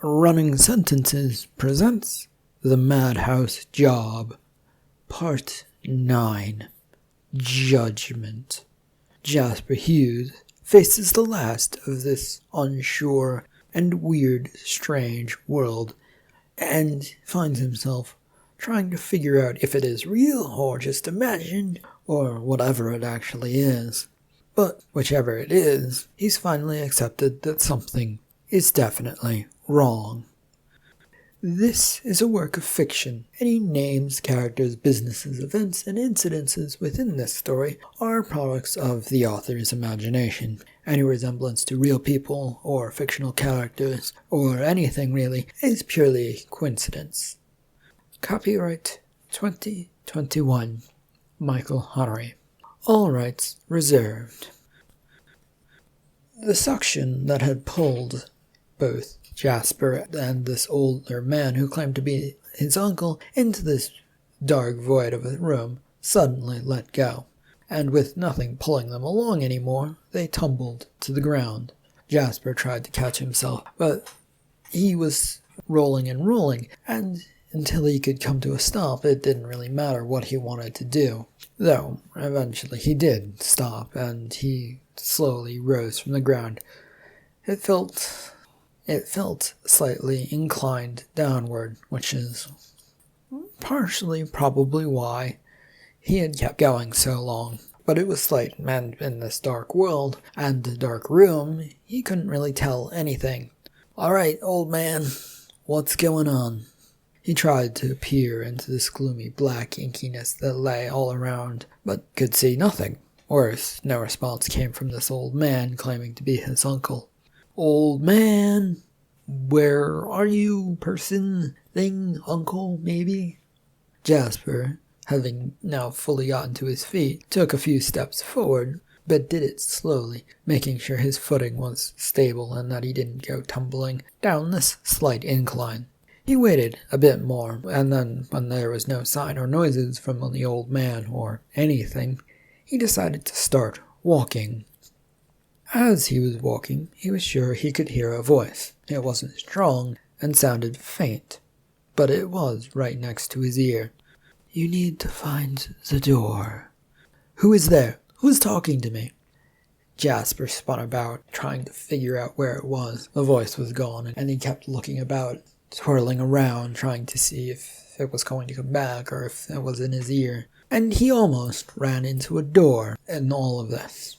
Running Sentences presents The Madhouse Job, Part 9, Judgement. Jasper Hughes faces the last of this unsure and weird, strange world, and finds himself trying to figure out if it is real or just imagined, or whatever it actually is. But whichever it is, he's finally accepted that something is definitely wrong. This is a work of fiction. Any names, characters, businesses, events, and incidences within this story are products of the author's imagination. Any resemblance to real people, or fictional characters, or anything really, is purely a coincidence. Copyright 2021, Michael Honore. All rights reserved. The suction that had pulled both Jasper and this older man who claimed to be his uncle into this dark void of a room suddenly let go, and with nothing pulling them along anymore, they tumbled to the ground. Jasper tried to catch himself, but he was rolling and rolling, and until he could come to a stop, it didn't really matter what he wanted to do. Though, eventually he did stop, and he slowly rose from the ground. It felt slightly inclined downward, which is partially probably why he had kept going so long. But it was slight, and in this dark world and the dark room, he couldn't really tell anything. "All right, old man, what's going on?" He tried to peer into this gloomy black inkiness that lay all around, but could see nothing. Worse, no response came from this old man claiming to be his uncle. "Old man, where are you, person, thing, uncle, maybe?" Jasper, having now fully gotten to his feet, took a few steps forward, but did it slowly, making sure his footing was stable and that he didn't go tumbling down this slight incline. He waited a bit more, and then, when there was no sign or noises from the old man or anything, he decided to start walking. As he was walking, he was sure he could hear a voice. It wasn't strong and sounded faint, but it was right next to his ear. "You need to find the door." "Who is there? Who is talking to me?" Jasper spun about, trying to figure out where it was. The voice was gone, and he kept looking about, twirling around, trying to see if it was going to come back or if it was in his ear. And he almost ran into a door in all of this.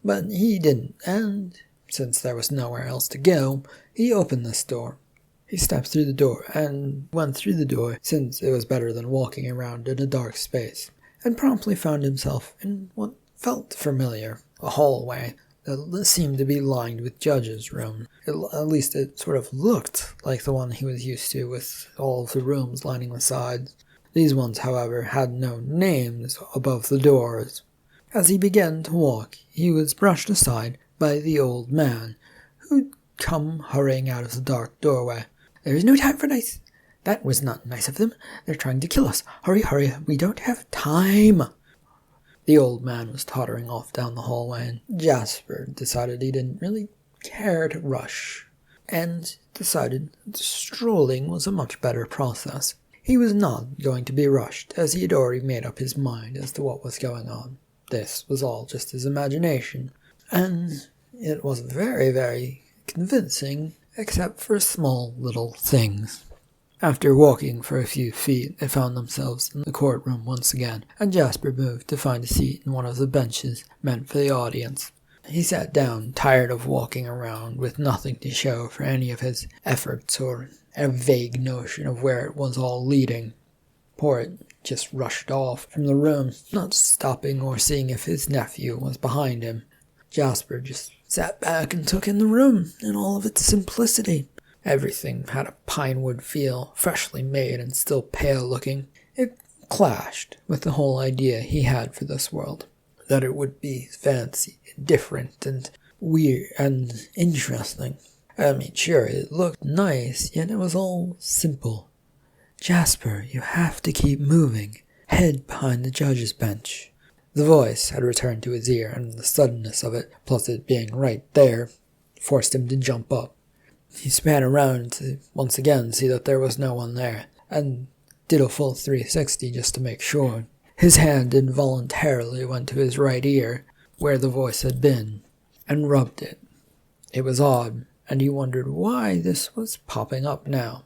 But he didn't, and since there was nowhere else to go, he opened this door. He stepped through the door and went through the door, since it was better than walking around in a dark space, and promptly found himself in what felt familiar, a hallway that seemed to be lined with Judge's room. At least it sort of looked like the one he was used to, with all of the rooms lining the sides. These ones, however, had no names above the doors. As he began to walk, he was brushed aside by the old man, who'd come hurrying out of the dark doorway. "There is no time for nice. That was not nice of them. They're trying to kill us. Hurry, hurry, we don't have time." The old man was tottering off down the hallway, and Jasper decided he didn't really care to rush, and decided that strolling was a much better process. He was not going to be rushed, as he had already made up his mind as to what was going on. This was all just his imagination, and it was very, very convincing, except for small little things. After walking for a few feet, they found themselves in the courtroom once again, and Jasper moved to find a seat in one of the benches meant for the audience. He sat down, tired of walking around with nothing to show for any of his efforts or a vague notion of where it was all leading. Port just rushed off from the room, not stopping or seeing if his nephew was behind him. Jasper just sat back and took in the room in all of its simplicity. Everything had a pinewood feel, freshly made and still pale looking. It clashed with the whole idea he had for this world, that it would be fancy and different and weird and interesting. I mean, sure, it looked nice, yet it was all simple. "Jasper, you have to keep moving. Head behind the judge's bench." The voice had returned to his ear, and the suddenness of it, plus it being right there, forced him to jump up. He span around to once again see that there was no one there, and did a full 360 just to make sure. His hand involuntarily went to his right ear, where the voice had been, and rubbed it. It was odd, and he wondered why this was popping up now.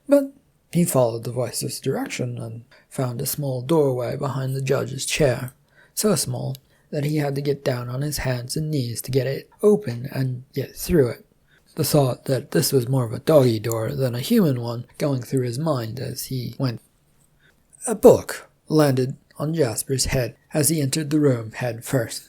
But he followed the voice's direction and found a small doorway behind the judge's chair, so small that he had to get down on his hands and knees to get it open and get through it. The thought that this was more of a doggy door than a human one going through his mind as he went. A book landed on Jasper's head as he entered the room head first.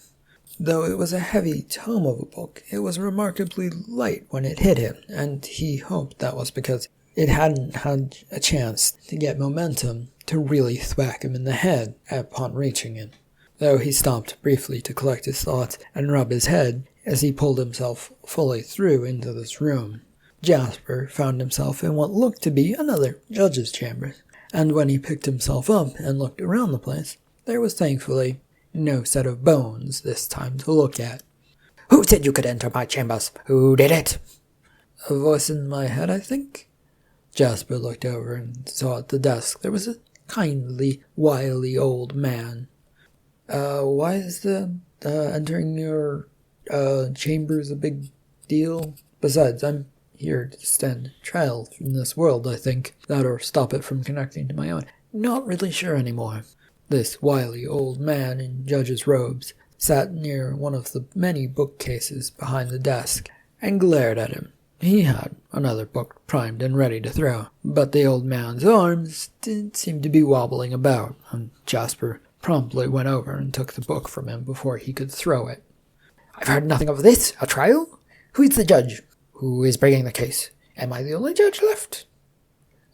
Though it was a heavy tome of a book, it was remarkably light when it hit him, and he hoped that was because it hadn't had a chance to get momentum to really thwack him in the head upon reaching it. Though he stopped briefly to collect his thoughts and rub his head as he pulled himself fully through into this room. Jasper found himself in what looked to be another judge's chamber, and when he picked himself up and looked around the place, there was thankfully no set of bones this time to look at. "Who said you could enter my chambers? Who did it?" A voice in my head, I think. Jasper looked over and saw at the desk there was a kindly, wily old man. Why is the entering your chambers a big deal? Besides, I'm here to stand trial from this world, I think. That or stop it from connecting to my own. Not really sure anymore. This wily old man in judge's robes sat near one of the many bookcases behind the desk and glared at him. He had another book primed and ready to throw, but the old man's arms didn't seem to be wobbling about, and Jasper promptly went over and took the book from him before he could throw it. "I've heard nothing of this. A trial? Who is the judge? Who is bringing the case? Am I the only judge left?"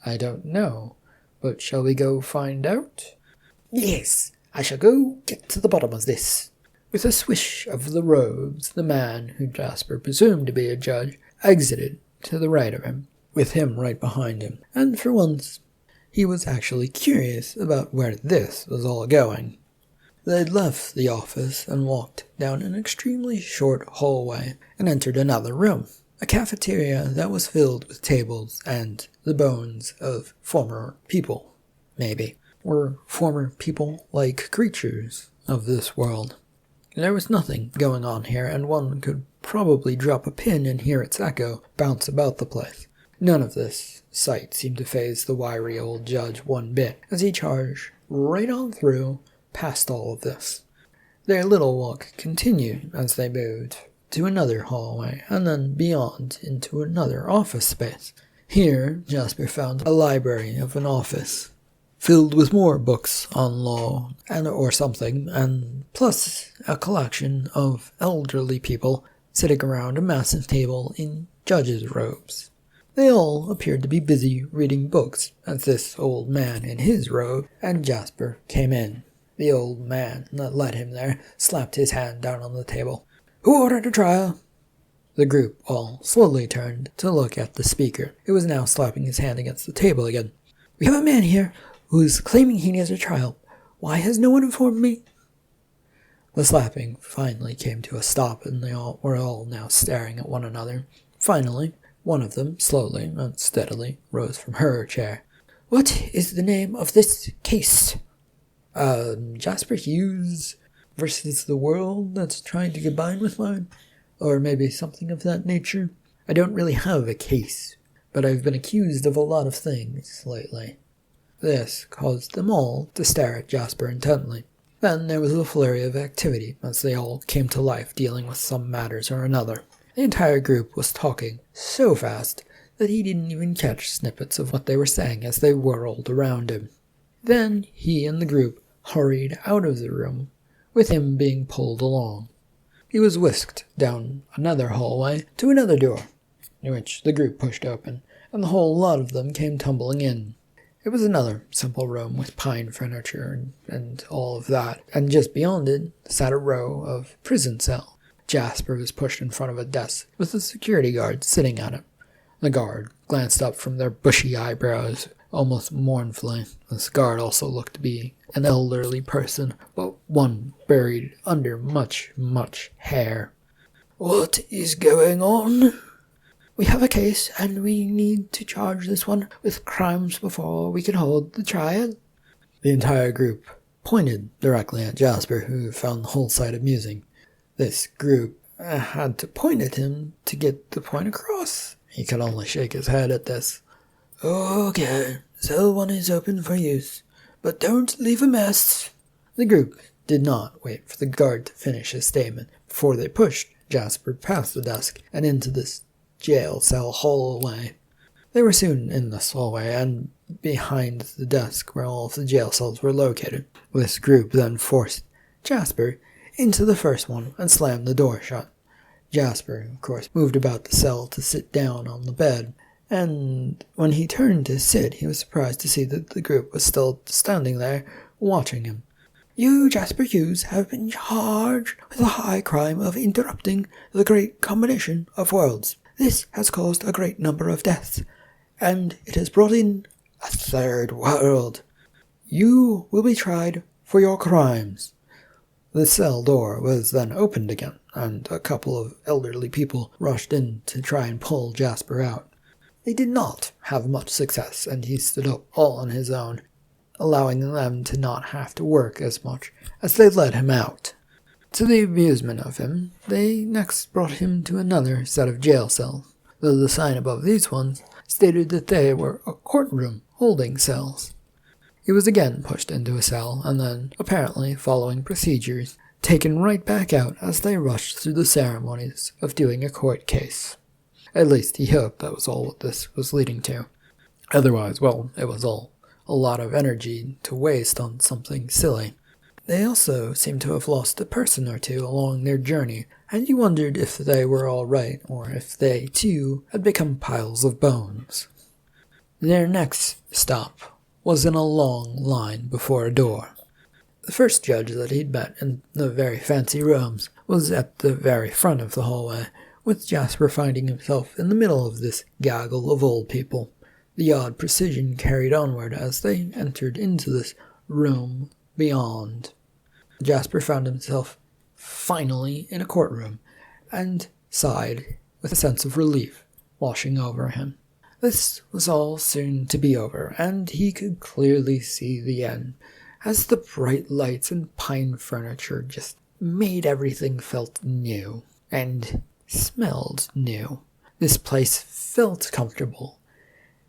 "I don't know, but shall we go find out?" "Yes, I shall go get to the bottom of this." With a swish of the robes, the man, who Jasper presumed to be a judge, exited to the right of him, with him right behind him, and for once he was actually curious about where this was all going. They'd left the office and walked down an extremely short hallway and entered another room, a cafeteria that was filled with tables and the bones of former people, maybe, or former people-like creatures of this world. There was nothing going on here, and one could probably drop a pin and hear its echo bounce about the place. None of this sight seemed to faze the wiry old judge one bit, as he charged right on through past all of this. Their little walk continued as they moved to another hallway, and then beyond into another office space. Here Jasper found a library of an office, filled with more books on law or something, and plus a collection of elderly people sitting around a massive table in judges' robes. They all appeared to be busy reading books as this old man in his robe and Jasper came in. The old man that led him there slapped his hand down on the table. "Who ordered a trial?" The group all slowly turned to look at the speaker, who was now slapping his hand against the table again. "We have a man here who's claiming he needs a trial. Why has no one informed me?" The slapping finally came to a stop, and they all were now staring at one another. Finally, one of them, slowly and steadily, rose from her chair. "What is the name of this case?" Jasper Hughes versus the world that's trying to combine with mine, or maybe something of that nature. I don't really have a case, but I've been accused of a lot of things lately." This caused them all to stare at Jasper intently. Then there was a flurry of activity as they all came to life dealing with some matters or another. The entire group was talking so fast that he didn't even catch snippets of what they were saying as they whirled around him. Then he and the group hurried out of the room, with him being pulled along. He was whisked down another hallway to another door, which the group pushed open, and the whole lot of them came tumbling in. It was another simple room with pine furniture and all of that, and just beyond it sat a row of prison cells. Jasper was pushed in front of a desk with a security guard sitting at it. The guard glanced up from their bushy eyebrows almost mournfully. This guard also looked to be an elderly person, but one buried under much, much hair. "What is going on?" We have a case, and we need to charge this one with crimes before we can hold the trial." The entire group pointed directly at Jasper, who found the whole sight amusing. This group had to point at him to get the point across. He could only shake his head at this. "Okay, cell 1 is open for use, but don't leave a mess." The group did not wait for the guard to finish his statement before they pushed Jasper past the desk and into this jail cell hallway. They were soon in this hallway and behind the desk where all of the jail cells were located. This group then forced Jasper into the first one and slammed the door shut. Jasper, of course, moved about the cell to sit down on the bed, and when he turned to sit, he was surprised to see that the group was still standing there, watching him. "You, Jasper Hughes, have been charged with the high crime of interrupting the great combination of worlds. This has caused a great number of deaths, and it has brought in a third world. You will be tried for your crimes." The cell door was then opened again, and a couple of elderly people rushed in to try and pull Jasper out. They did not have much success, and he stood up all on his own, allowing them to not have to work as much as they let him out. To the amusement of him, they next brought him to another set of jail cells, though the sign above these ones stated that they were a courtroom holding cells. He was again pushed into a cell, and then, apparently following procedures, taken right back out as they rushed through the ceremonies of doing a court case. At least he hoped that was all what this was leading to. Otherwise, well, it was all a lot of energy to waste on something silly. They also seemed to have lost a person or two along their journey, and you wondered if they were all right, or if they, too, had become piles of bones. Their next stop was in a long line before a door. The first judge that he'd met in the very fancy rooms was at the very front of the hallway, with Jasper finding himself in the middle of this gaggle of old people. The odd precision carried onward as they entered into this room beyond. Jasper found himself finally in a courtroom, and sighed with a sense of relief washing over him. This was all soon to be over, and he could clearly see the end, as the bright lights and pine furniture just made everything felt new, and smelled new. This place felt comfortable,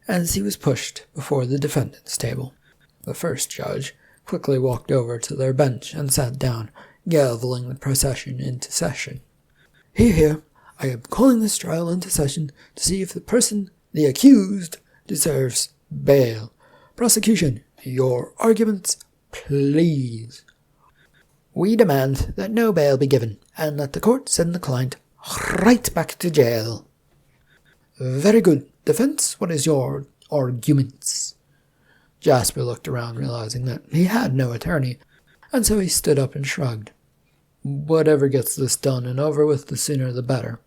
as he was pushed before the defendant's table. The first judge quickly walked over to their bench and sat down, gaveling the procession into session. "Hear, hear. I am calling this trial into session to see if the person, the accused, deserves bail. Prosecution, your arguments, please." "We demand that no bail be given, and that the court send the client right back to jail." "Very good. Defense, what is your arguments?" Jasper looked around, realizing that he had no attorney, and so he stood up and shrugged. "Whatever gets this done and over with, the sooner the better."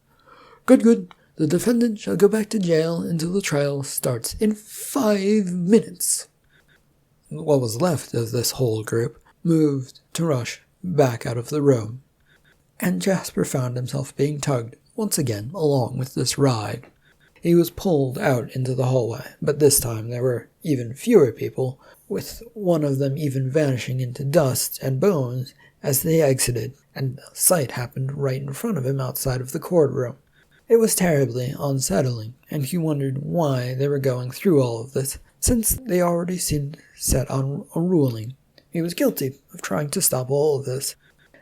Good, good. The defendant shall go back to jail until the trial starts in 5 minutes." What was left of this whole group moved to rush back out of the room, and Jasper found himself being tugged once again along with this ride. He was pulled out into the hallway, but this time there were even fewer people, with one of them even vanishing into dust and bones as they exited, and the sight happened right in front of him outside of the courtroom. It was terribly unsettling, and he wondered why they were going through all of this, since they already seemed set on a ruling. He was guilty of trying to stop all of this,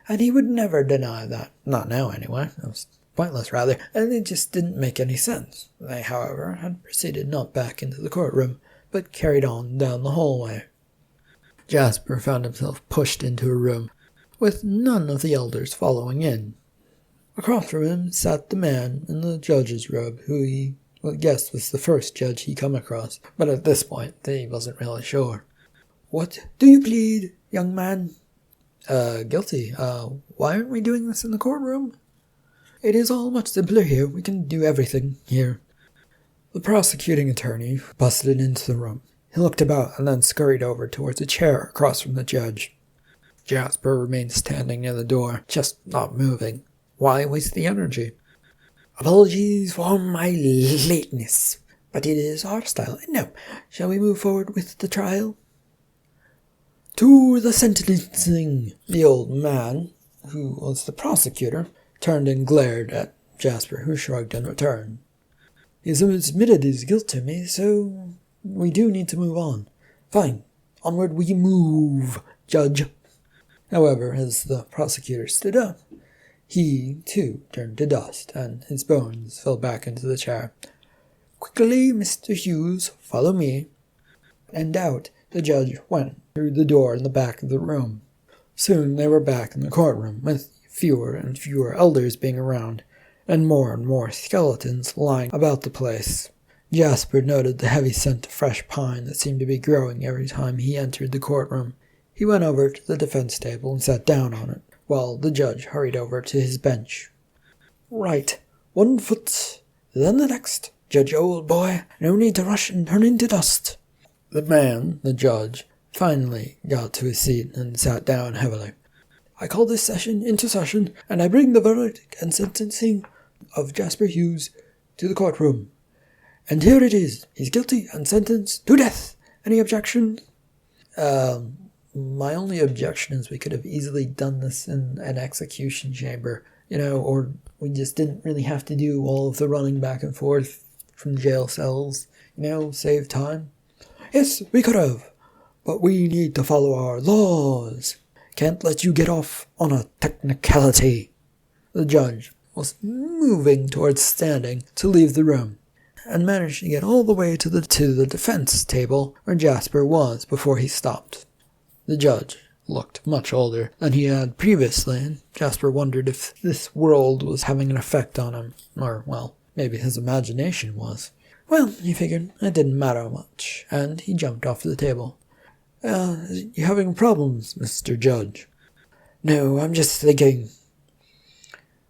and he would never deny that. Not now, anyway. It was pointless, rather, and it just didn't make any sense. They, however, had proceeded not back into the courtroom, but carried on down the hallway. Jasper found himself pushed into a room, with none of the elders following in. Across from him sat the man in the judge's robe, who he guessed was the first judge he come across, but at this point he wasn't really sure. "What do you plead, young man?" Guilty. Why aren't we doing this in the courtroom?" "It is all much simpler here. We can do everything here." The prosecuting attorney busted into the room. He looked about and then scurried over towards a chair across from the judge. Jasper remained standing near the door, just not moving. Why waste the energy? Apologies for my lateness, but it is our style. Now, shall we move forward with the trial? To the sentencing. The old man, who was the prosecutor, turned and glared at Jasper, who shrugged in return. He has admitted his guilt to me, so we do need to move on. Fine. Onward we move, Judge. However, as the prosecutor stood up, he, too, turned to dust, and his bones fell back into the chair. Quickly, Mr. Hughes, follow me. And out the judge went through the door in the back of the room. Soon they were back in the courtroom, with fewer and fewer elders being around, and more skeletons lying about the place. Jasper noted the heavy scent of fresh pine that seemed to be growing every time he entered the courtroom. He went over to the defense table and sat down on it, while the judge hurried over to his bench. Right, 1 foot, then the next. Judge, old boy, no need to rush and turn into dust. The man, the judge, finally got to his seat and sat down heavily. I call this session into session, and I bring the verdict and sentencing of Jasper Hughes to the courtroom. And here it is. He's guilty and sentenced to death. Any objections? My only objection is we could have easily done this in an execution chamber, or we just didn't really have to do all of the running back and forth from jail cells, save time. Yes, we could have, but we need to follow our laws. Can't let you get off on a technicality. The judge was moving towards standing to leave the room, and managed to get all the way to the defense table where Jasper was before he stopped. The judge looked much older than he had previously, and Jasper wondered if this world was having an effect on him, or, well, maybe his imagination was. Well, he figured it didn't matter much, and he jumped off the table. You having problems, Mr. Judge? No, I'm just thinking.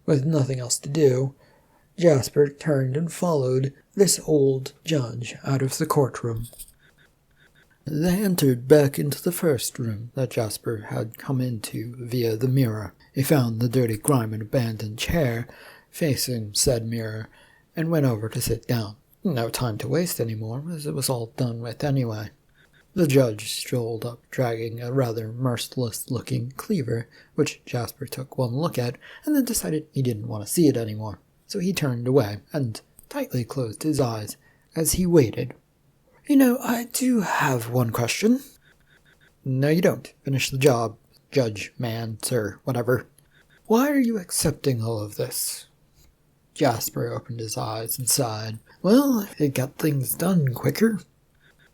With nothing else to do, Jasper turned and followed this old judge out of the courtroom. They entered back into the first room that Jasper had come into via the mirror. He found the dirty, grimy, and abandoned chair facing said mirror, and went over to sit down. No time to waste anymore, as it was all done with anyway. The judge strolled up, dragging a rather merciless-looking cleaver, which Jasper took one look at, and then decided he didn't want to see it anymore. So he turned away, and tightly closed his eyes as he waited. I do have one question. No, you don't. Finish the job, judge, man, sir, whatever. Why are you accepting all of this? Jasper opened his eyes and sighed. Well, it got things done quicker.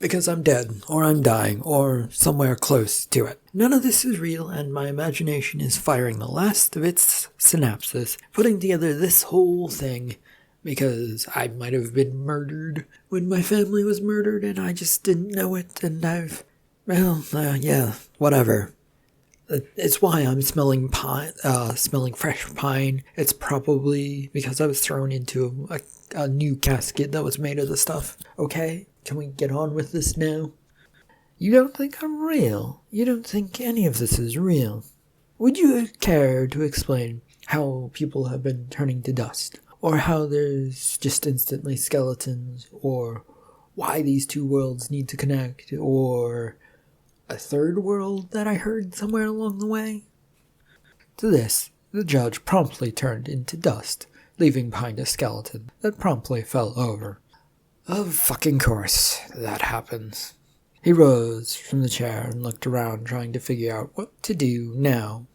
Because I'm dead, or I'm dying, or somewhere close to it. None of this is real, and my imagination is firing the last of its synapses, putting together this whole thing, because I might have been murdered when my family was murdered, and I just didn't know it, and yeah, whatever. It's why I'm smelling fresh pine. It's probably because I was thrown into a new casket that was made of the stuff. Okay? Can we get on with this now? You don't think I'm real? You don't think any of this is real? Would you care to explain how people have been turning to dust? Or how there's just instantly skeletons? Or why these two worlds need to connect? Or a third world that I heard somewhere along the way? To this, the judge promptly turned into dust, leaving behind a skeleton that promptly fell over. Of fucking course, that happens. He rose from the chair and looked around, trying to figure out what to do now.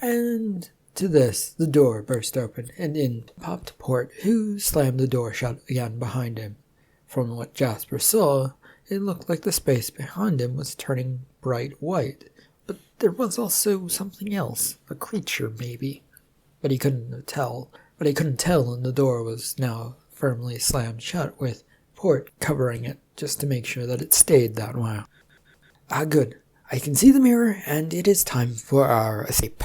And to this, the door burst open, and in popped Port, who slammed the door shut again behind him. From what Jasper saw, it looked like the space behind him was turning bright white, but there was also something else, a creature maybe. But he couldn't tell, and the door was now firmly slammed shut with Port covering it, just to make sure that it stayed that way. Good. I can see the mirror, and it is time for our escape.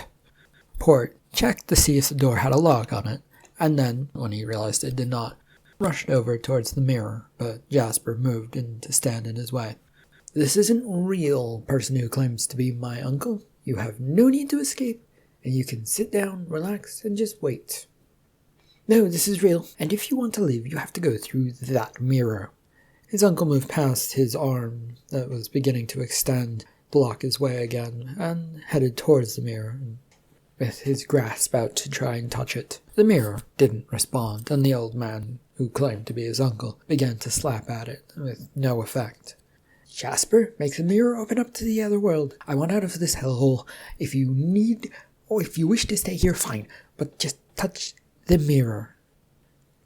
Port checked to see if the door had a lock on it, and then, when he realized it did not, rushed over towards the mirror, but Jasper moved in to stand in his way. This isn't real, person who claims to be my uncle. You have no need to escape, and you can sit down, relax, and just wait. No, this is real, and if you want to live, you have to go through that mirror. His uncle moved past his arm that was beginning to extend, block his way again, and headed towards the mirror, with his grasp out to try and touch it. The mirror didn't respond, and the old man, who claimed to be his uncle, began to slap at it, with no effect. Jasper, make the mirror open up to the other world. I want out of this hellhole. If you need, or if you wish to stay here, fine, but just touch the mirror.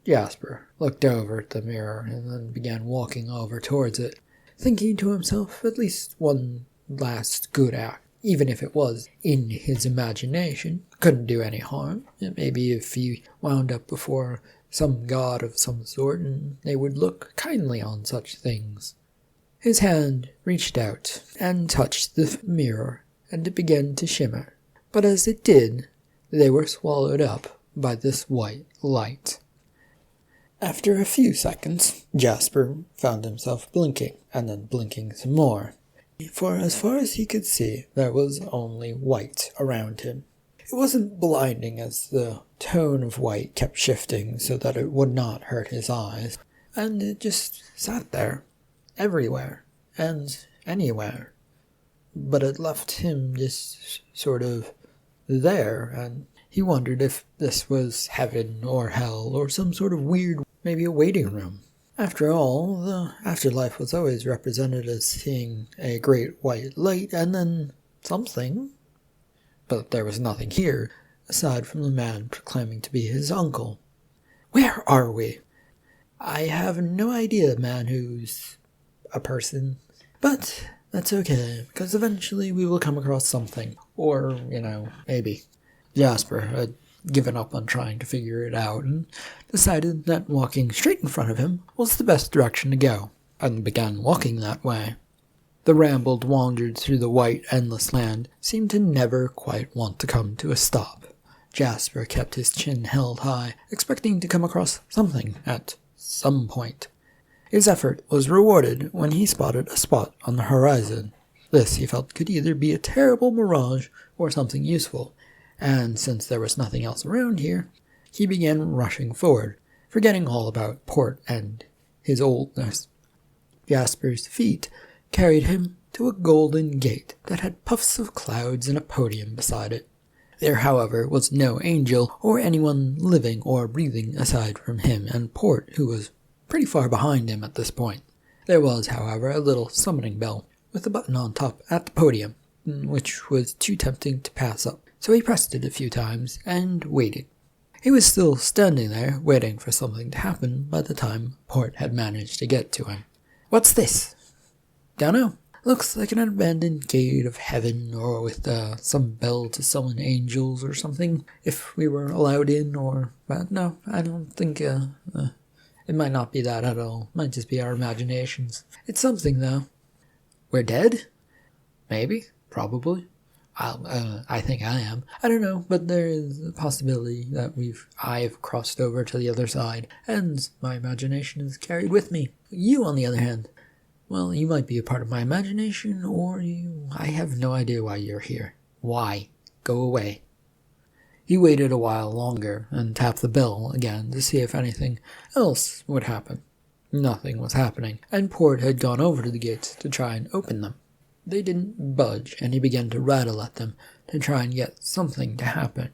Jasper looked over at the mirror and then began walking over towards it, thinking to himself at least one last good act, even if it was in his imagination. Couldn't do any harm. Maybe if he wound up before some god of some sort, and they would look kindly on such things. His hand reached out and touched the mirror, and it began to shimmer. But as it did, they were swallowed up by this white light. After a few seconds, Jasper found himself blinking, and then blinking some more. For as far as he could see, there was only white around him. It wasn't blinding, as the tone of white kept shifting so that it would not hurt his eyes, and it just sat there, everywhere, and anywhere. But it left him just sort of there, and he wondered if this was heaven or hell or some sort of weird, maybe a waiting room. After all, the afterlife was always represented as seeing a great white light and then something. But there was nothing here, aside from the man proclaiming to be his uncle. Where are we? I have no idea, man who's a person. But that's okay, because eventually we will come across something. Or, maybe. Jasper had given up on trying to figure it out and decided that walking straight in front of him was the best direction to go, and began walking that way. The ramble wandered through the white, endless land, seemed to never quite want to come to a stop. Jasper kept his chin held high, expecting to come across something at some point. His effort was rewarded when he spotted a spot on the horizon. This, he felt, could either be a terrible mirage or something useful, and since there was nothing else around here, he began rushing forward, forgetting all about Port and his oldness. Jasper's feet carried him to a golden gate that had puffs of clouds and a podium beside it. There, however, was no angel or anyone living or breathing aside from him and Port, who was pretty far behind him at this point. There was, however, a little summoning bell with a button on top at the podium, which was too tempting to pass up, so he pressed it a few times and waited. He was still standing there, waiting for something to happen by the time Port had managed to get to him. What's this? Dunno. Looks like an abandoned gate of heaven, or with some bell to summon angels or something, if we were allowed in, but no, I don't think, it might not be that at all. Might just be our imaginations. It's something, though. We're dead? Maybe. Probably. I think I am. I don't know, but there is a possibility that I've crossed over to the other side, and my imagination is carried with me. You, on the other hand, well, you might be a part of my imagination, or I have no idea why you're here. Why? Go away. He waited a while longer and tapped the bell again to see if anything else would happen. Nothing was happening, and Port had gone over to the gates to try and open them. They didn't budge, and he began to rattle at them to try and get something to happen.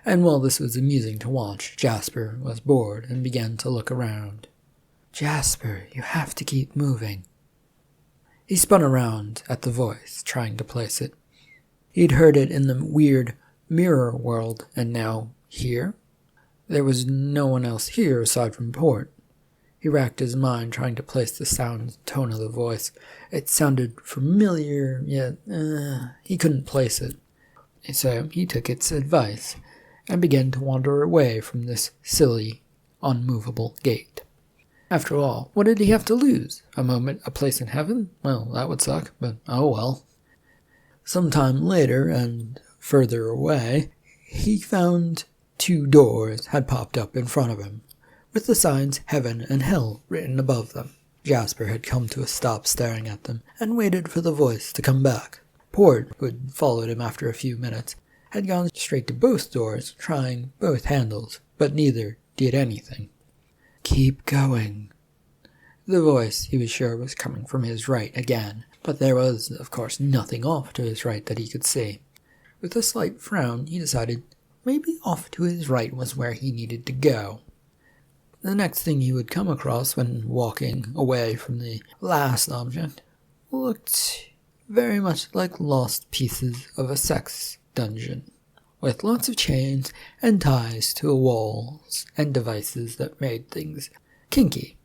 And while this was amusing to watch, Jasper was bored and began to look around. Jasper, you have to keep moving. He spun around at the voice, trying to place it. He'd heard it in the weird mirror world, and now here? There was no one else here aside from Port. He racked his mind, trying to place the sound and tone of the voice. It sounded familiar, yet he couldn't place it. So he took its advice and began to wander away from this silly, unmovable gate. After all, what did he have to lose? A moment, a place in heaven? Well, that would suck, but oh well. Some time later, and further away, he found 2 doors had popped up in front of him, with the signs Heaven and Hell written above them. Jasper had come to a stop staring at them, and waited for the voice to come back. Port, who had followed him after a few minutes, had gone straight to both doors, trying both handles, but neither did anything. "Keep going." The voice, he was sure, was coming from his right again, but there was, of course, nothing off to his right that he could see. With a slight frown, he decided maybe off to his right was where he needed to go. The next thing he would come across when walking away from the last object looked very much like lost pieces of a sex dungeon, with lots of chains and ties to walls and devices that made things kinky.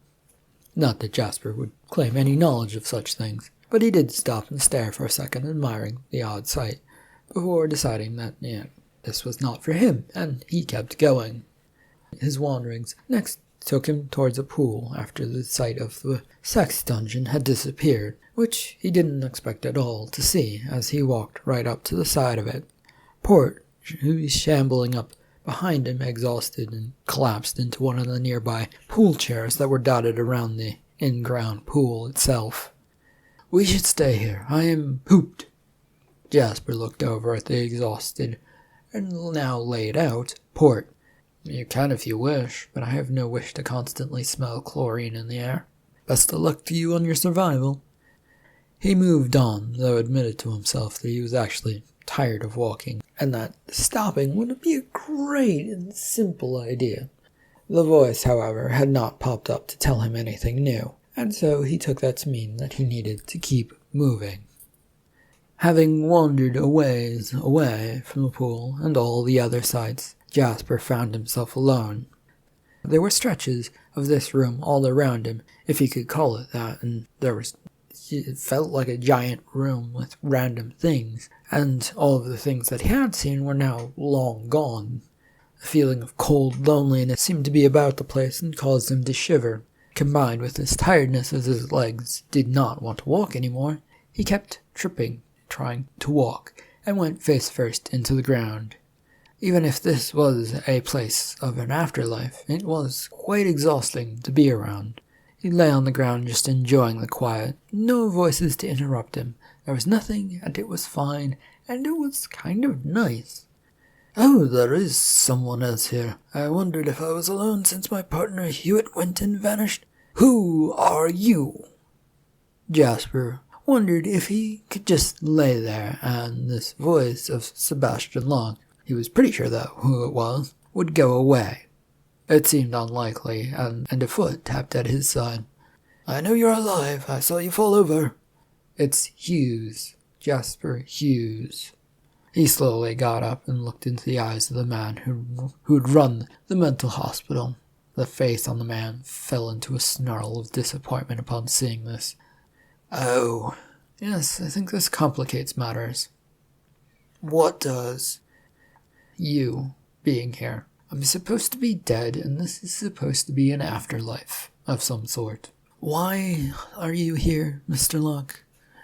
Not that Jasper would claim any knowledge of such things, but he did stop and stare for a second, admiring the odd sight, before deciding that, this was not for him, and he kept going. His wanderings next took him towards a pool after the sight of the sex dungeon had disappeared, which he didn't expect at all to see as he walked right up to the side of it. Port, who was shambling up behind him, exhausted, and collapsed into one of the nearby pool chairs that were dotted around the in-ground pool itself. "We should stay here. I am pooped." Jasper looked over at the exhausted and now laid out Port. "You can if you wish, but I have no wish to constantly smell chlorine in the air. Best of luck to you on your survival." He moved on, though admitted to himself that he was actually tired of walking, and that stopping would be a great and simple idea. The voice, however, had not popped up to tell him anything new, and so he took that to mean that he needed to keep moving. Having wandered a ways away from the pool and all the other sights, Jasper found himself alone. There were stretches of this room all around him, if he could call it that, and it felt like a giant room with random things, and all of the things that he had seen were now long gone. A feeling of cold loneliness seemed to be about the place and caused him to shiver. Combined with his tiredness as his legs did not want to walk anymore, he kept tripping, trying to walk, and went face first into the ground. Even if this was a place of an afterlife, it was quite exhausting to be around. He lay on the ground just enjoying the quiet, no voices to interrupt him. There was nothing, and it was fine, and it was kind of nice. "Oh, there is someone else here. I wondered if I was alone since my partner Hewitt went and vanished. Who are you?" Jasper wondered if he could just lay there and this voice of Sebastian Locke, he was pretty sure though who it was, would go away. It seemed unlikely, and a foot tapped at his side. "I know you're alive. I saw you fall over." "It's Hughes. Jasper Hughes." He slowly got up and looked into the eyes of the man who'd run the mental hospital. The face on the man fell into a snarl of disappointment upon seeing this. "Oh, yes, I think this complicates matters." "What does?" "You being here. I'm supposed to be dead, and this is supposed to be an afterlife of some sort." "Why are you here, Mr. Locke?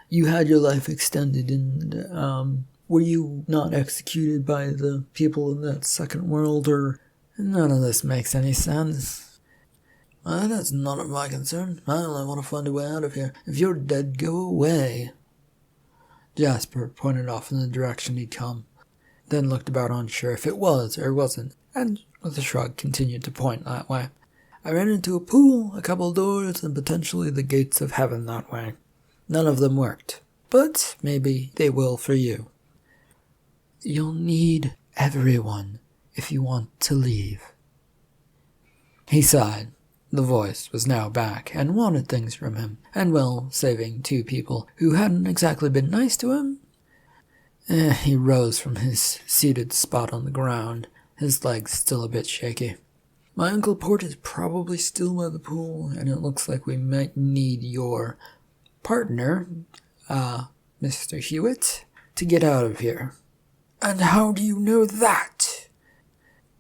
You had your life extended, and, were you not executed by the people in that second world, or—" "None of this makes any sense." "That's none of my concern. I only want to find a way out of here. If you're dead, go away." Jasper pointed off in the direction he'd come, then looked about unsure if it was or wasn't, and with a shrug continued to point that way. "I ran into a pool, a couple doors, and potentially the gates of heaven that way. None of them worked, but maybe they will for you." "You'll need everyone if you want to leave." He sighed. The voice was now back and wanted things from him, and well, saving two people who hadn't exactly been nice to him. He rose from his seated spot on the ground, his legs still a bit shaky. "My Uncle Port is probably still by the pool, and it looks like we might need your partner, Mr. Hewitt, to get out of here." "And how do you know that?"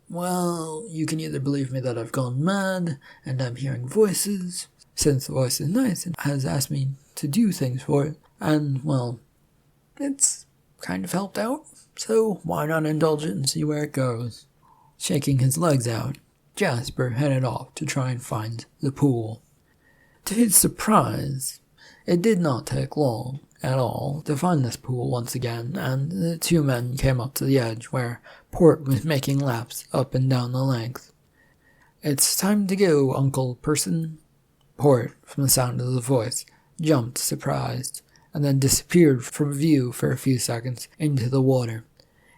"Well, you can either believe me that I've gone mad, and I'm hearing voices, since the voice is nice and has asked me to do things for it, and, well, it's kind of helped out, so why not indulge it and see where it goes?" Shaking his legs out, Jasper headed off to try and find the pool. To his surprise, it did not take long at all to find this pool once again, and the two men came up to the edge where Port was making laps up and down the length. It's time to go, Uncle Person. Port, from the sound of the voice, jumped surprised, and then disappeared from view for a few seconds into the water.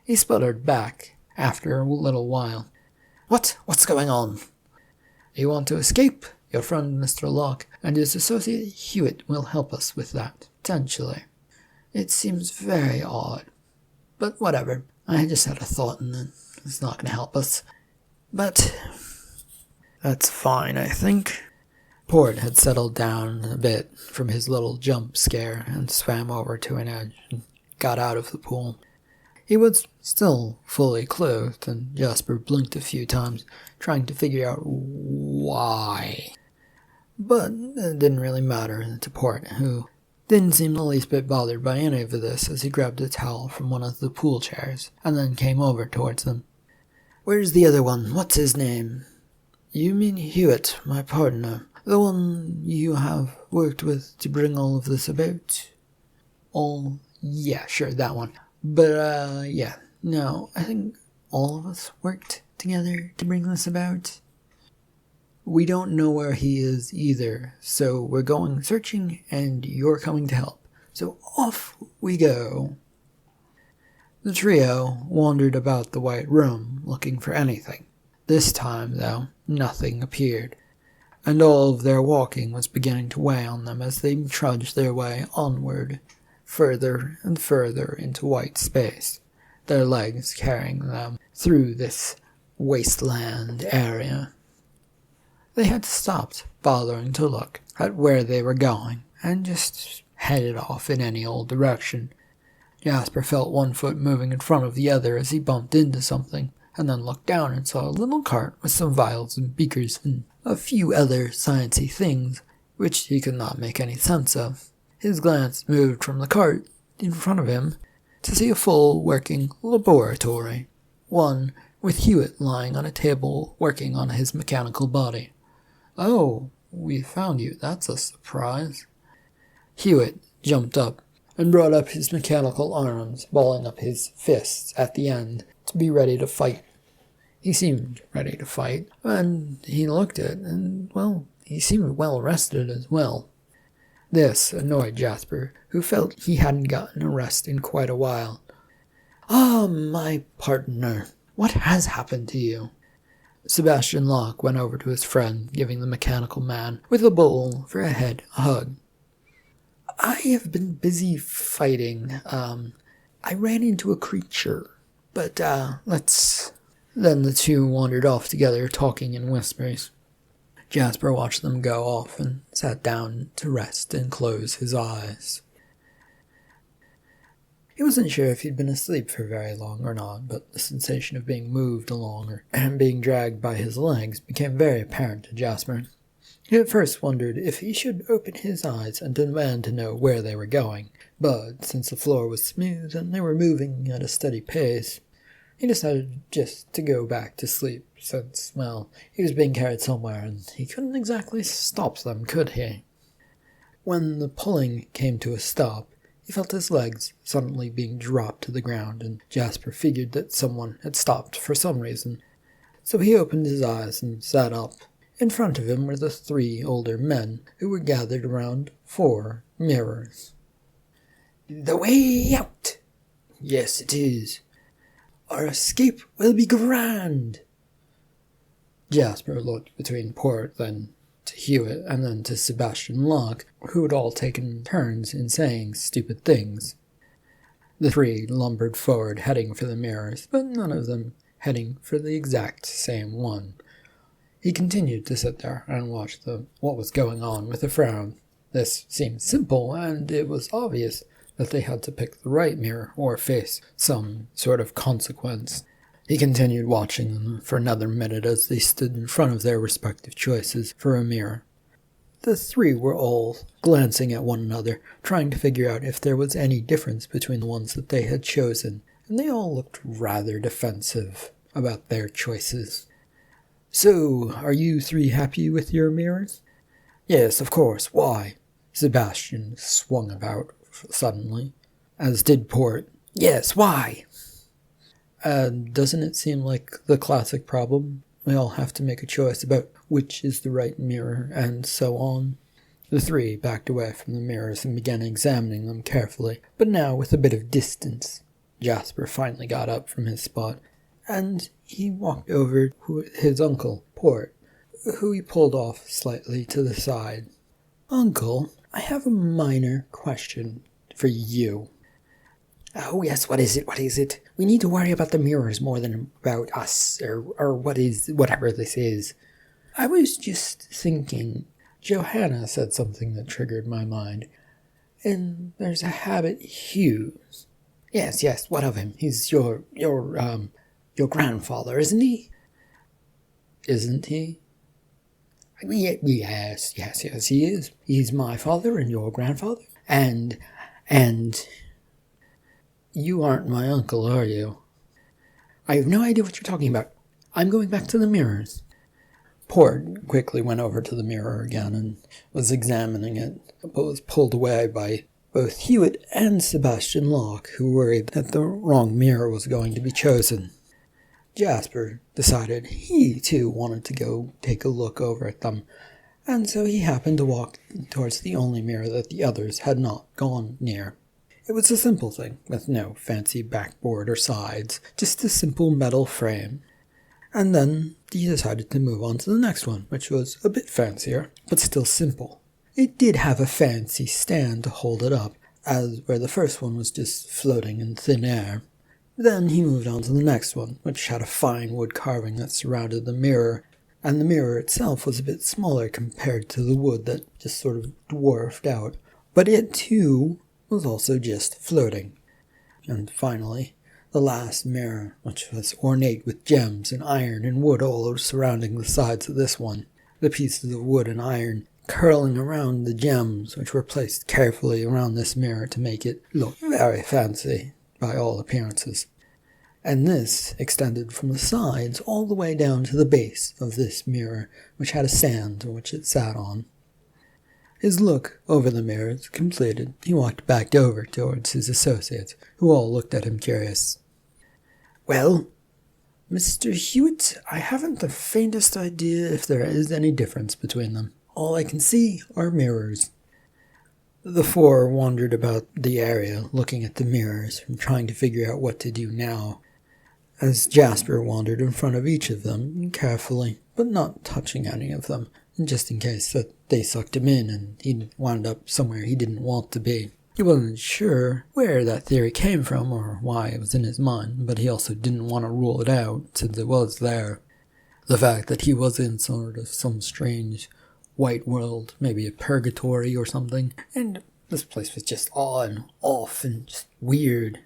He sputtered back after a little while. What's going on? You want to escape? Your friend Mr. Locke and his associate Hewitt will help us with that, potentially. It seems very odd. But whatever. I just had a thought and it's not going to help us. But that's fine, I think. Port had settled down a bit from his little jump scare and swam over to an edge and got out of the pool. He was still fully clothed, and Jasper blinked a few times, trying to figure out why. But it didn't really matter to Port, who didn't seem the least bit bothered by any of this as he grabbed a towel from one of the pool chairs and then came over towards them. Where's the other one? What's his name? You mean Hewitt, my partner. The one you have worked with to bring all of this about? Oh, yeah, sure, that one. But, yeah. No, I think all of us worked together to bring this about. We don't know where he is either, so we're going searching and you're coming to help. So off we go. The trio wandered about the white room looking for anything. This time, though, nothing appeared, and all of their walking was beginning to weigh on them as they trudged their way onward, further and further into white space, their legs carrying them through this wasteland area. They had stopped bothering to look at where they were going and just headed off in any old direction. Jasper felt one foot moving in front of the other as he bumped into something, and then looked down and saw a little cart with some vials and beakers and a few other sciencey things, which he could not make any sense of. His glance moved from the cart in front of him to see a full working laboratory, one with Hewitt lying on a table working on his mechanical body. Oh, we found you. That's a surprise. Hewitt jumped up and brought up his mechanical arms, balling up his fists at the end to be ready to fight. He seemed ready to fight, and he looked it, and, well, he seemed well rested as well. This annoyed Jasper, who felt he hadn't gotten a rest in quite a while. Ah, my partner, what has happened to you? Sebastian Locke went over to his friend, giving the mechanical man with a bowl for a head a hug. I have been busy fighting. I ran into a creature. But, let's... Then the two wandered off together, talking in whispers. Jasper watched them go off and sat down to rest and close his eyes. He wasn't sure if he'd been asleep for very long or not, but the sensation of being moved along and being dragged by his legs became very apparent to Jasper. He at first wondered if he should open his eyes and demand to know where they were going, but since the floor was smooth and they were moving at a steady pace, he decided just to go back to sleep, since, well, he was being carried somewhere and he couldn't exactly stop them, could he? When the pulling came to a stop, he felt his legs suddenly being dropped to the ground, and Jasper figured that someone had stopped for some reason. So he opened his eyes and sat up. In front of him were the three older men who were gathered around 4 mirrors. The way out! Yes, it is. Our escape will be grand! Jasper looked between Port, then to Hewitt, and then to Sebastian Locke, who had all taken turns in saying stupid things. The 3 lumbered forward, heading for the mirrors, but none of them heading for the exact same one. He continued to sit there and watch what was going on with a frown. This seemed simple, and it was obvious that they had to pick the right mirror or face some sort of consequence. He continued watching them for another minute as they stood in front of their respective choices for a mirror. The 3 were all glancing at one another, trying to figure out if there was any difference between the ones that they had chosen, and they all looked rather defensive about their choices. So, are you 3 happy with your mirrors? Yes, of course. Why? Sebastian swung about suddenly, as did Port. Yes, why? Doesn't it seem like the classic problem We all have to make a choice about which is the right mirror, and so on. The three backed away from the mirrors and began examining them carefully, but now with a bit of distance. Jasper finally got up from his spot, and he walked over to his uncle, Port, who he pulled off slightly to the side. "Uncle, I have a minor question for you." "Oh, yes, what is it? What is it? We need to worry about the mirrors more than about us, or whatever this is." "I was just thinking, Johanna said something that triggered my mind. And there's a Habit Hughes." Yes, what of him? He's your grandfather, isn't he?" "Isn't he?" Yes, he is. He's my father and your grandfather. And you aren't my uncle, are you?" "I have no idea what you're talking about. I'm going back to the mirrors." Port quickly went over to the mirror again and was examining it, but was pulled away by both Hewitt and Sebastian Locke, who worried that the wrong mirror was going to be chosen. Jasper decided he too wanted to go take a look over at them, and so he happened to walk towards the only mirror that the others had not gone near. It was a simple thing, with no fancy backboard or sides, just a simple metal frame. And then he decided to move on to the next one, which was a bit fancier, but still simple. It did have a fancy stand to hold it up, as where the first one was just floating in thin air. Then he moved on to the next one, which had a fine wood carving that surrounded the mirror, and the mirror itself was a bit smaller compared to the wood that just sort of dwarfed out. But it too was also just floating. And finally, the last mirror, which was ornate with gems and iron and wood all surrounding the sides of this one, the pieces of wood and iron curling around the gems, which were placed carefully around this mirror to make it look very fancy by all appearances. And this extended from the sides all the way down to the base of this mirror, which had a stand which it sat on. His look over the mirrors completed, he walked back over towards his associates, who all looked at him curious. "Well, Mr. Hewitt, I haven't the faintest idea if there is any difference between them. All I can see are mirrors." The four wandered about the area, looking at the mirrors and trying to figure out what to do now, as Jasper wandered in front of each of them, carefully, but not touching any of them, just in case that they sucked him in and he'd wound up somewhere he didn't want to be. He wasn't sure where that theory came from or why it was in his mind, but he also didn't want to rule it out since it was there. The fact that he was in sort of some strange white world, maybe a purgatory or something, and this place was just on and off and just weird.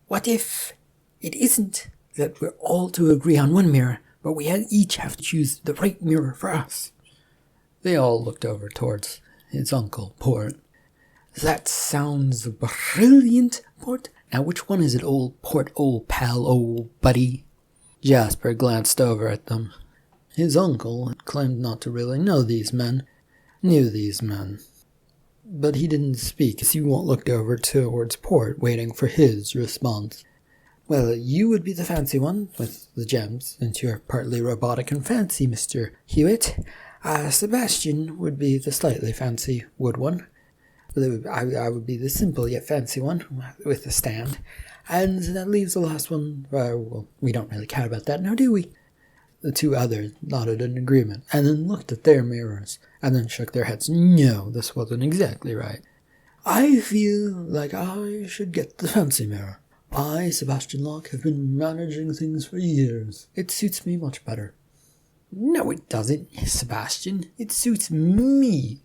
"What if it isn't that we're all to agree on one mirror, but we each have to choose the right mirror for us?" They all looked over towards his uncle, Port. "That sounds brilliant, Port. Now which one is it, old Port, old pal, old buddy?" Jasper glanced over at them. His uncle had claimed not to really know these men, but he didn't speak as he looked over towards Port, waiting for his response. "Well, you would be the fancy one, with the gems, since you're partly robotic and fancy, Mr. Hewitt. Sebastian would be the slightly fancy wood one. I would be the simple yet fancy one, with the stand. And that leaves the last one, well, we don't really care about that now, do we?" The two others nodded in agreement, and then looked at their mirrors, and then shook their heads. No, this wasn't exactly right. "I feel like I should get the fancy mirror. I, Sebastian Locke, have been managing things for years. It suits me much better." "No, it doesn't, Sebastian. It suits me.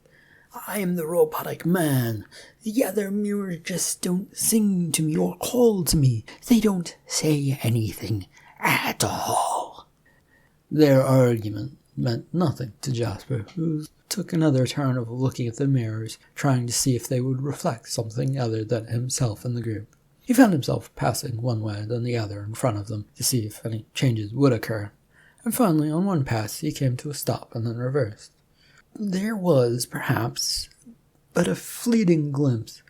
I am the robotic man. The other mirrors just don't sing to me or call to me. They don't say anything at all." Their argument meant nothing to Jasper, who took another turn of looking at the mirrors, trying to see if they would reflect something other than himself in the group. He found himself passing one way then the other in front of them to see if any changes would occur, and finally on one pass he came to a stop and then reversed. There was, perhaps, but a fleeting glimpse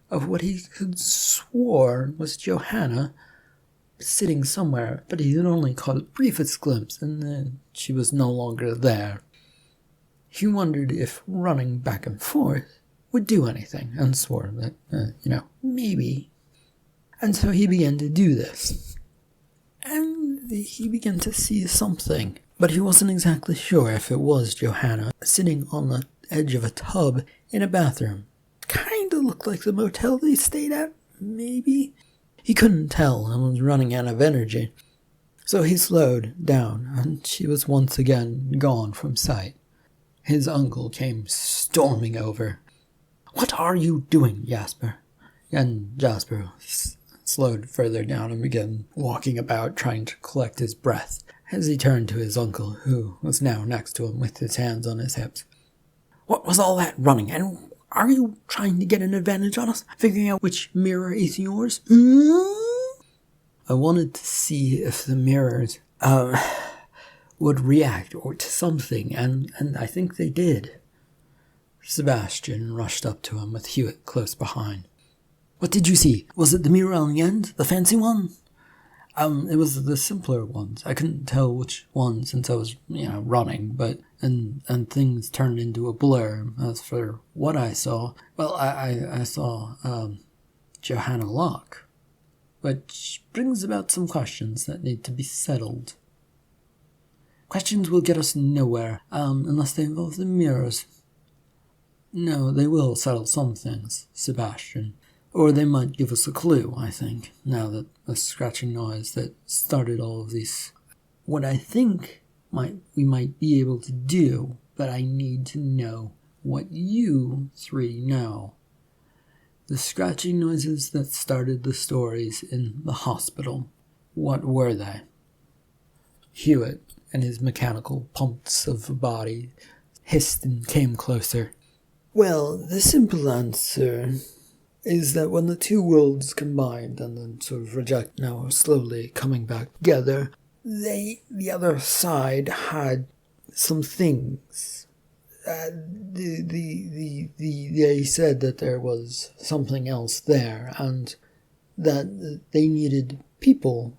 of what he could swore was Johanna sitting somewhere, but he had only caught a briefest glimpse, and then she was no longer there. He wondered if running back and forth would do anything, and swore that, maybe. And so he began to do this. And he began to see something, but he wasn't exactly sure if it was Johanna sitting on the edge of a tub in a bathroom. Kinda looked like the motel they stayed at, maybe. He couldn't tell and was running out of energy. So he slowed down, and she was once again gone from sight. His uncle came storming over. "What are you doing, Jasper?" And Jasper slowed further down and began walking about, trying to collect his breath, as he turned to his uncle, who was now next to him with his hands on his hips. "What was all that running, and are you trying to get an advantage on us? Figuring out which mirror is yours?" I wanted to see if the mirrors would react to something, and I think they did. Sebastian rushed up to him with Hewitt close behind. "What did you see? Was it the mirror on the end? The fancy one?" It was the simpler ones. I couldn't tell which one since I was, running, but and things turned into a blur. As for what I saw, well, I saw Johanna Locke, which brings about some questions that need to be settled. Questions will get us nowhere, unless they involve the mirrors. No, they will settle some things, Sebastian. Or they might give us a clue, I think, now that the scratching noise that started all of these. What I think we might be able to do, but I need to know what you three know. The scratching noises that started the stories in the hospital, what were they? Hewitt and his mechanical pumps of a body hissed and came closer. Well, the simple answer is that when the two worlds combined and then sort of reject, now slowly coming back together, the other side had some things. They said that there was something else there, and that they needed people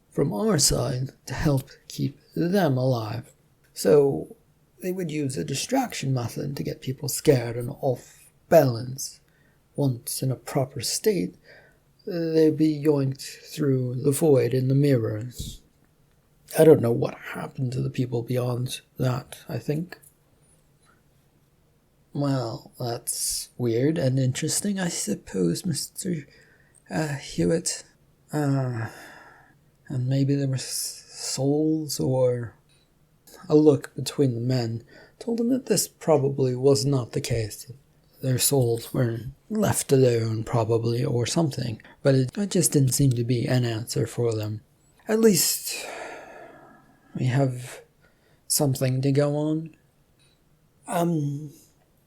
from our side to help keep them alive. So they would use a distraction method to get people scared and off balance. Once in a proper state, they'd be yoinked through the void in the mirrors. I don't know what happened to the people beyond that, I think. Well, that's weird and interesting, I suppose, Mr. Hewitt. And maybe there were souls, or... A look between the men told him that this probably was not the case. Their souls were left alone, probably, or something, but it just didn't seem to be an answer for them. At least we have something to go on.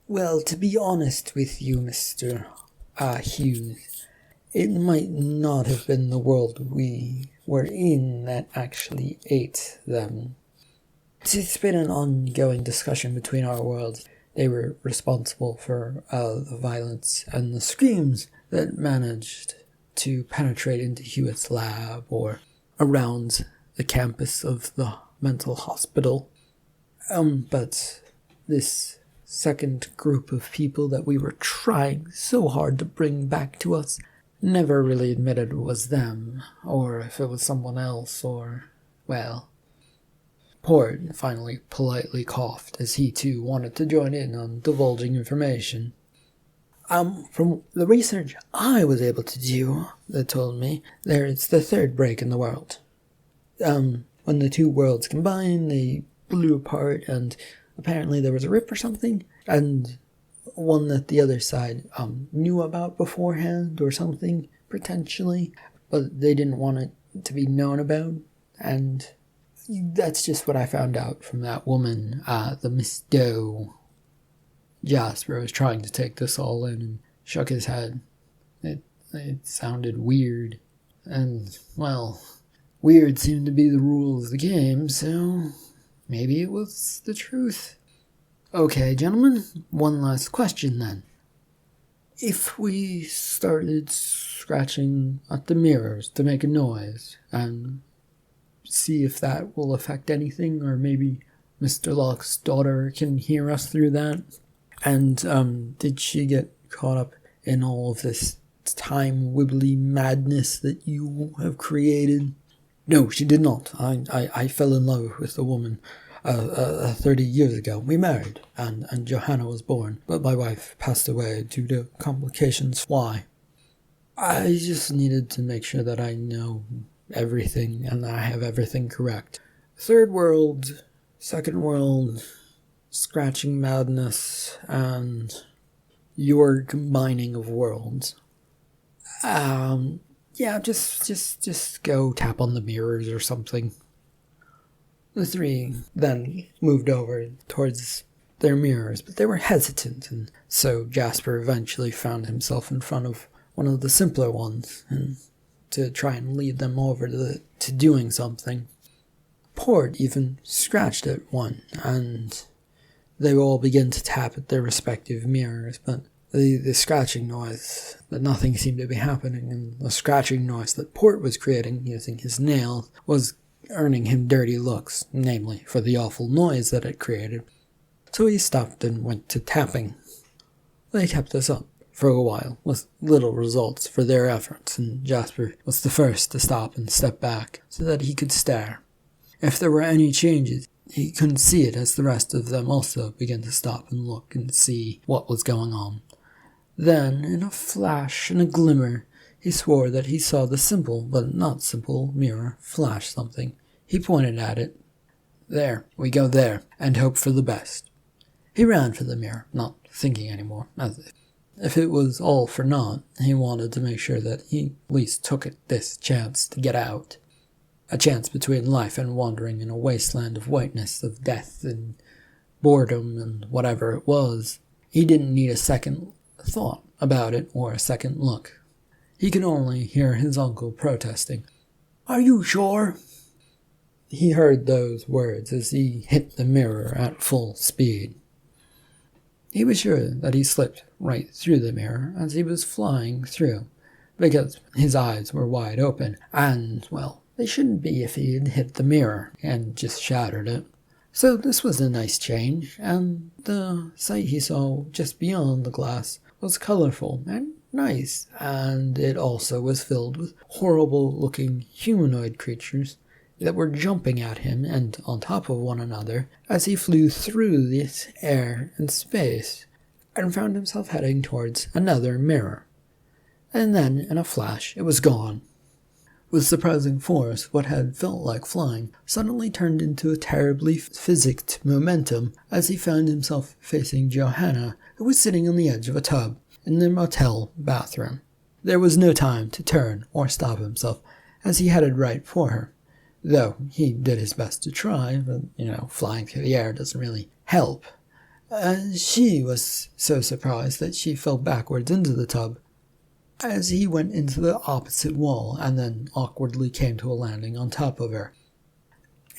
Well, to be honest with you, Mr. Hughes, it might not have been the world we were in that actually ate them. It's been an ongoing discussion between our worlds. They were responsible for the violence and the screams that managed to penetrate into Hewitt's lab or around the campus of the mental hospital. But this second group of people that we were trying so hard to bring back to us never really admitted it was them, or if it was someone else, or, well... Port finally politely coughed as he too wanted to join in on divulging information. From the research I was able to do, they told me, it's the third break in the world. When the two worlds combined, they blew apart, and apparently there was a rip or something, and one that the other side knew about beforehand or something, potentially, but they didn't want it to be known about, and... That's just what I found out from that woman, the Miss Doe. Jasper was trying to take this all in and shook his head. It sounded weird. And, well, weird seemed to be the rule of the game, so maybe it was the truth. Okay, gentlemen, one last question then. if we started scratching at the mirrors to make a noise and see if that will affect anything, or maybe Mr. Locke's daughter can hear us through that? And did she get caught up in all of this time wibbly madness that you have created? No, she did not. I fell in love with a woman 30 years ago. We married, and Johanna was born, but my wife passed away due to complications. Why? I just needed to make sure that I know everything and I have everything correct. Third world, second world, scratching madness, and your combining of worlds. Yeah, just go tap on the mirrors or something. The three then moved over towards their mirrors, but they were hesitant, and so Jasper eventually found himself in front of one of the simpler ones, and to try and lead them over to doing something. Port even scratched at one, and they all began to tap at their respective mirrors, but the scratching noise, but nothing seemed to be happening, and the scratching noise that Port was creating using his nails was earning him dirty looks, namely for the awful noise that it created. So he stopped and went to tapping. They kept this up for a while, with little results for their efforts, and Jasper was the first to stop and step back so that he could stare. If there were any changes, he couldn't see it, as the rest of them also began to stop and look and see what was going on. Then, in a flash and a glimmer, he swore that he saw the simple but not simple mirror flash something. He pointed at it. There, we go there, and hope for the best. He ran for the mirror, not thinking anymore, as if it was all for naught. He wanted to make sure that he at least took this chance to get out. A chance between life and wandering in a wasteland of whiteness, of death and boredom and whatever it was. He didn't need a second thought about it or a second look. He could only hear his uncle protesting. "Are you sure?" He heard those words as he hit the mirror at full speed. He was sure that he slipped right through the mirror as he was flying through, because his eyes were wide open, and, well, they shouldn't be if he had hit the mirror and just shattered it. So this was a nice change, and the sight he saw just beyond the glass was colorful and nice, and it also was filled with horrible-looking humanoid creatures that were jumping at him and on top of one another as he flew through this air and space, and found himself heading towards another mirror. And then, in a flash, it was gone. With surprising force, what had felt like flying suddenly turned into a terribly physicked momentum as he found himself facing Johanna, who was sitting on the edge of a tub in the motel bathroom. There was no time to turn or stop himself as he headed right for her, though he did his best to try, but, flying through the air doesn't really help. She was so surprised that she fell backwards into the tub as he went into the opposite wall and then awkwardly came to a landing on top of her.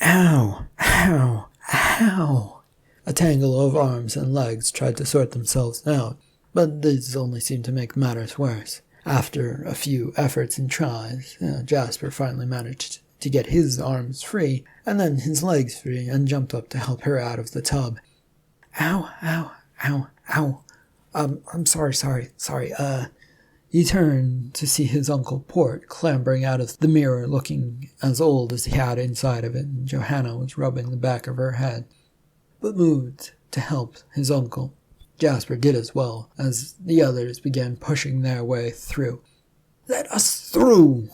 Ow! Ow! Ow! A tangle of arms and legs tried to sort themselves out, but these only seemed to make matters worse. After a few efforts and tries, Jasper finally managed to get his arms free, and then his legs free, and jumped up to help her out of the tub. Ow, ow, ow, ow. I'm sorry. He turned to see his Uncle Port clambering out of the mirror, looking as old as he had inside of it, and Johanna was rubbing the back of her head, but moved to help his uncle. Jasper did as well, as the others began pushing their way through. "Let us through!"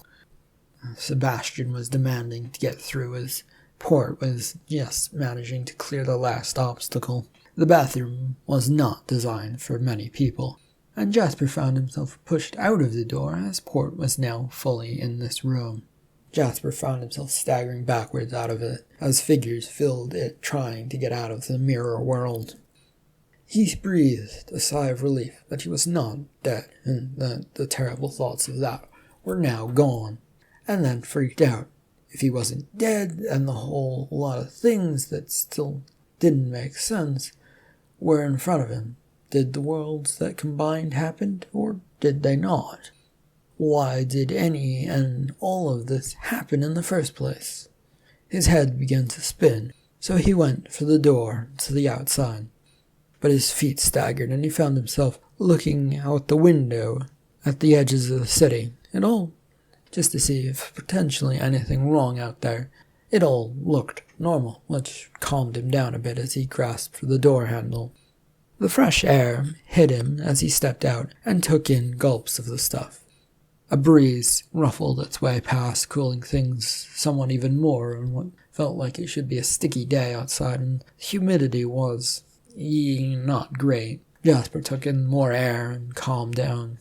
Sebastian was demanding to get through as Port was just managing to clear the last obstacle. The bathroom was not designed for many people, and Jasper found himself pushed out of the door as Port was now fully in this room. Jasper found himself staggering backwards out of it as figures filled it trying to get out of the mirror world. He breathed a sigh of relief that he was not dead, and that the terrible thoughts of that were now gone, and then freaked out if he wasn't dead, and the whole lot of things that still didn't make sense were in front of him. Did the worlds that combined happen, or did they not? Why did any and all of this happen in the first place? His head began to spin, so he went for the door to the outside. But his feet staggered, and he found himself looking out the window at the edges of the city. It all just to see if potentially anything wrong out there. It all looked normal, which calmed him down a bit as he grasped for the door handle. The fresh air hit him as he stepped out and took in gulps of the stuff. A breeze ruffled its way past, cooling things somewhat even more on what felt like it should be a sticky day outside, and humidity was not great. Jasper took in more air and calmed down.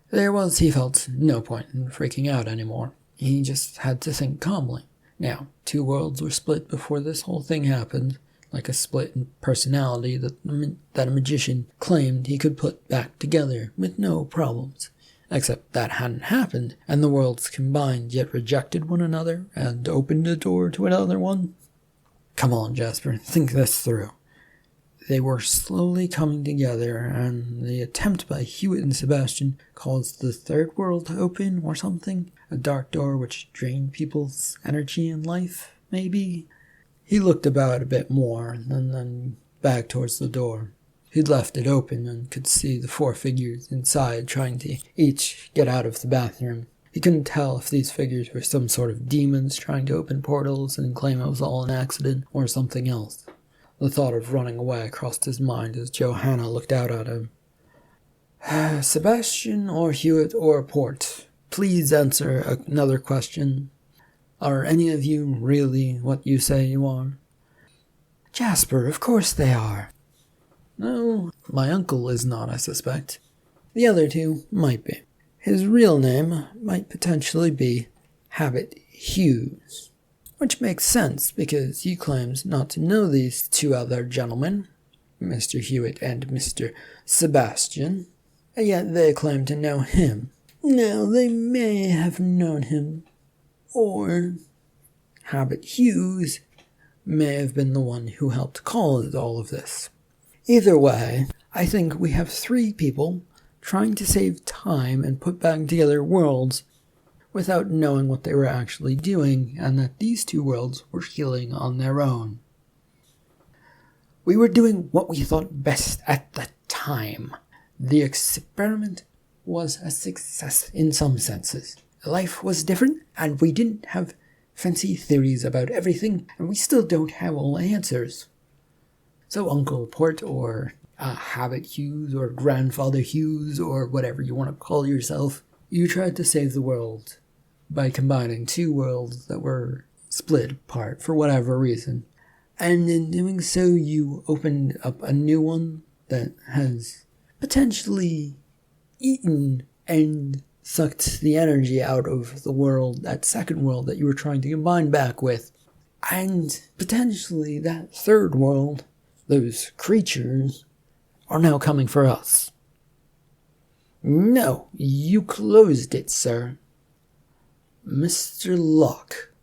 He felt no point in freaking out anymore. He just had to think calmly. Now, 2 worlds were split before this whole thing happened, like a split in personality that a magician claimed he could put back together with no problems. Except that hadn't happened, and the worlds combined yet rejected one another and opened a door to another one. Come on, Jasper, think this through. They were slowly coming together, and the attempt by Hewitt and Sebastian caused the third world to open or something. A dark door which drained people's energy and life, maybe? He looked about a bit more, and then back towards the door. He'd left it open and could see the 4 figures inside trying to each get out of the bathroom. He couldn't tell if these figures were some sort of demons trying to open portals and claim it was all an accident or something else. The thought of running away crossed his mind as Johanna looked out at him. Sebastian or Hewitt or Port, please answer another question. Are any of you really what you say you are? Jasper, of course they are. No, my uncle is not, I suspect. The other 2 might be. His real name might potentially be Jasper Hughes, which makes sense because he claims not to know these 2 other gentlemen, Mr. Hewitt and Mr. Sebastian, and yet they claim to know him. Now, they may have known him, or Jasper Hughes may have been the one who helped cause all of this. Either way, I think we have 3 people trying to save time and put back together worlds without knowing what they were actually doing, and that these 2 worlds were healing on their own. We were doing what we thought best at the time. The experiment was a success in some senses. Life was different, and we didn't have fancy theories about everything, and we still don't have all the answers. So Uncle Port, or Jasper Hughes, or Grandfather Hughes, or whatever you want to call yourself, you tried to save the world by combining 2 worlds that were split apart for whatever reason. And in doing so, you opened up a new one that has potentially eaten and sucked the energy out of the world, that second world that you were trying to combine back with. And potentially that third world, those creatures, are now coming for us. No, you closed it, sir. Mr. Locke,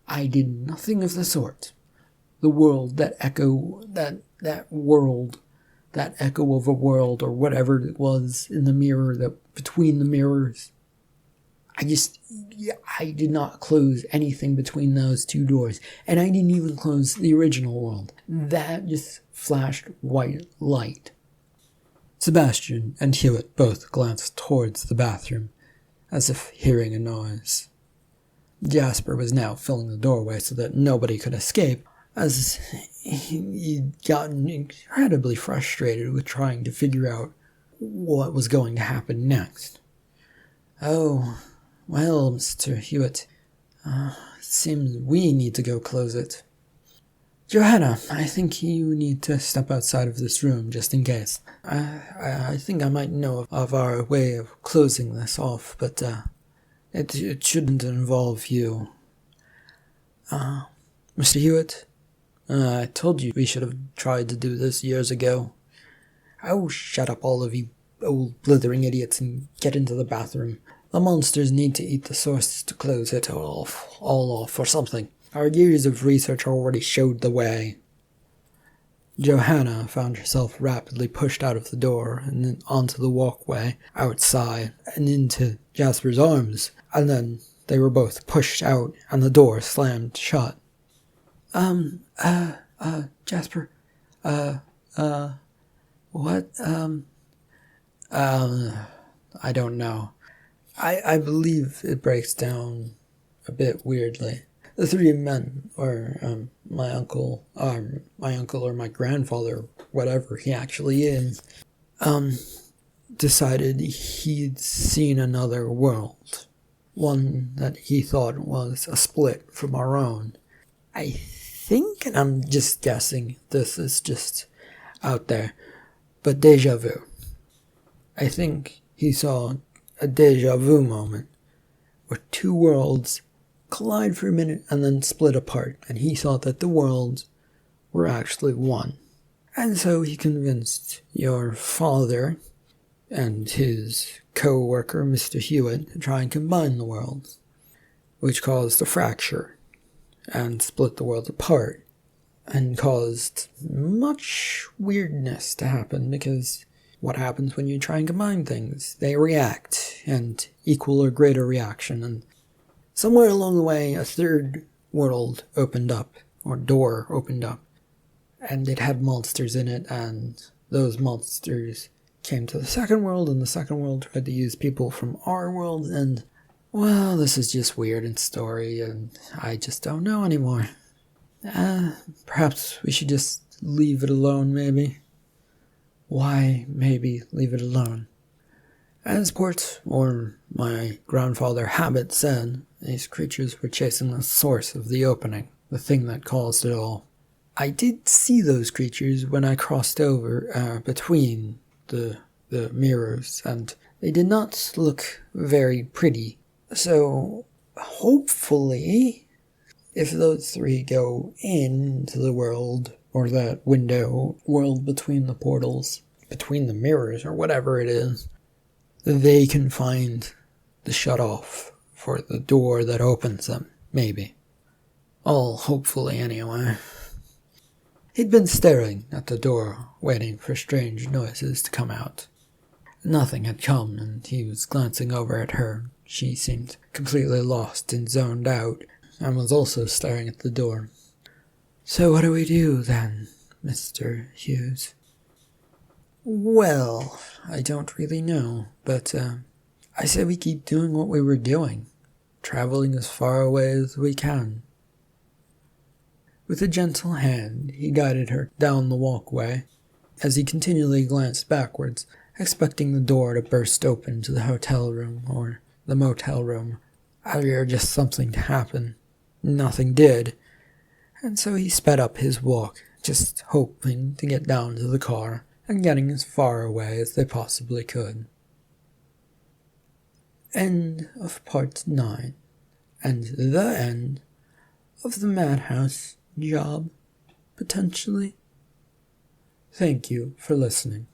I did nothing of the sort. The world, that echo of a world, or whatever it was in the mirror, that between the mirrors. I did not close anything between those 2 doors, and I didn't even close the original world. That just flashed white light. Sebastian and Hewitt both glanced towards the bathroom, as if hearing a noise. Jasper was now filling the doorway so that nobody could escape, as he'd gotten incredibly frustrated with trying to figure out what was going to happen next. Oh, well, Mr. Hewitt, it seems we need to go close it. Johanna, I think you need to step outside of this room just in case. I think I might know of our way of closing this off, but it shouldn't involve you. Mr. Hewitt, I told you we should have tried to do this years ago. Oh, shut up, all of you old blithering idiots, and get into the bathroom. The monsters need to eat the source to close it all off or something. Our years of research already showed the way. Johanna found herself rapidly pushed out of the door and then onto the walkway outside and into Jasper's arms, and then they were both pushed out and the door slammed shut. Jasper, what, I don't know. I believe it breaks down a bit weirdly. The three men, or my uncle or my grandfather, whatever he actually is, decided he'd seen another world. One that he thought was a split from our own. I think, and I'm just guessing, this is just out there, but deja vu. I think he saw a deja vu moment where two worlds collide for a minute and then split apart, and he thought that the worlds were actually one. And so he convinced your father and his co-worker, Mr. Hewitt, to try and combine the worlds, which caused a fracture and split the worlds apart, and caused much weirdness to happen, because what happens when you try and combine things? They react, and equal or greater reaction, and somewhere along the way a third world opened up, or door opened up, and it had monsters in it, and those monsters came to the second world, and the second world tried to use people from our world, and, well, this is just weird in story, and I just don't know anymore. Perhaps we should just leave it alone, maybe? Why, maybe, leave it alone? As Port, or my grandfather Habit said, these creatures were chasing the source of the opening, the thing that caused it all. I did see those creatures when I crossed over between the mirrors, and they did not look very pretty. So, hopefully, if those three go into the world, or that window, world between the portals, between the mirrors, or whatever it is, they can find the shut-off for the door that opens them, maybe. All hopefully, anyway. He'd been staring at the door, waiting for strange noises to come out. Nothing had come, and he was glancing over at her. She seemed completely lost and zoned out, and was also staring at the door. "So what do we do, then, Mr. Hughes?" "Well, I don't really know, but I say we keep doing what we were doing, traveling as far away as we can." With a gentle hand, he guided her down the walkway, as he continually glanced backwards, expecting the door to burst open to the hotel room or the motel room, or just something to happen. Nothing did, and so he sped up his walk, just hoping to get down to the car and getting as far away as they possibly could. End of part 9, and the end of the Madhouse job, potentially. Thank you for listening.